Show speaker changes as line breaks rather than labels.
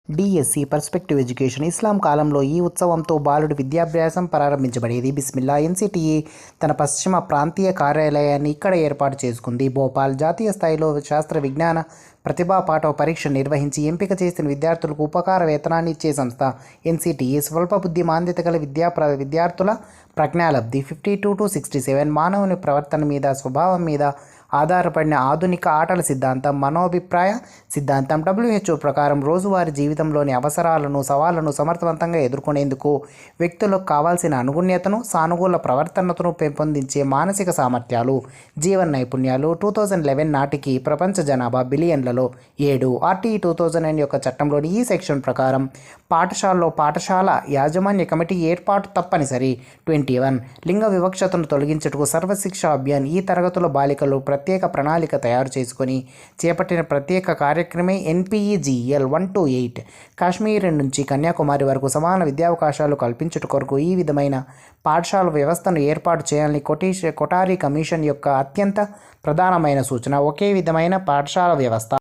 DSC perspective education ఇస్లాం కాలంలో ఈ ఉత్సవంతో బాలుడి విద్యాభ్యాసం ప్రారంభించబడేది. బిస్మిల్లా ఎన్సిటిఈ తన పశ్చిమ ప్రాంతీయ కార్యాలయాన్ని ఇక్కడ ఏర్పాటు చేసుకుంది. భోపాల్ జాతీయ స్థాయిలో శాస్త్ర విజ్ఞాన ప్రతిభా పాఠవ పరీక్ష నిర్వహించి ఎంపిక చేసిన విద్యార్థులకు ఉపకార వేతనాన్ని ఇచ్చే సంస్థ ఎన్సిటిఈ. స్వల్ప బుద్ధి మాంద్యత గల విద్యార్థుల ప్రజ్ఞాలబ్ధి 52 to 67 మానవుని ప్రవర్తన మీద స్వభావం మీద ఆధారపడిన ఆధునిక ఆటల సిద్ధాంతం, మనోభిప్రాయ సిద్ధాంతం. WHO ప్రకారం రోజువారీ జీవితంలోని అవసరాలను, సవాళ్లను సమర్థవంతంగా ఎదుర్కొనేందుకు వ్యక్తులకు కావాల్సిన అనుగుణ్యతను, సానుకూల ప్రవర్తనను పెంపొందించే మానసిక సామర్థ్యాలు, జీవన నైపుణ్యాలు. 2011 నాటికి ప్రపంచ జనాభా బిలియన్లలో 7. RTE 2009 యొక్క చట్టంలోని ఈ సెక్షన్ ప్రకారం పాఠశాలలో పాఠశాల యాజమాన్య కమిటీ ఏర్పాటు తప్పనిసరి. 21 లింగ వివక్షతను తొలగించుటకు సర్వశిక్ష అభియాన్ ఈ తరగతుల బాలికలు ప్రత్యేక ప్రణాళిక తయారు చేసుకొని చేపట్టిన ప్రత్యేక కార్యక్రమే NPEGL 1 to 8. కాశ్మీర్ నుంచి కన్యాకుమారి వరకు సమాన విద్యావకాశాలు కల్పించుట కొరకు ఈ విధమైన పాఠశాల వ్యవస్థను ఏర్పాటు చేయాలని కొటారి కమిషన్ యొక్క అత్యంత ప్రధానమైన సూచన. ఒకే విధమైన పాఠశాల వ్యవస్థ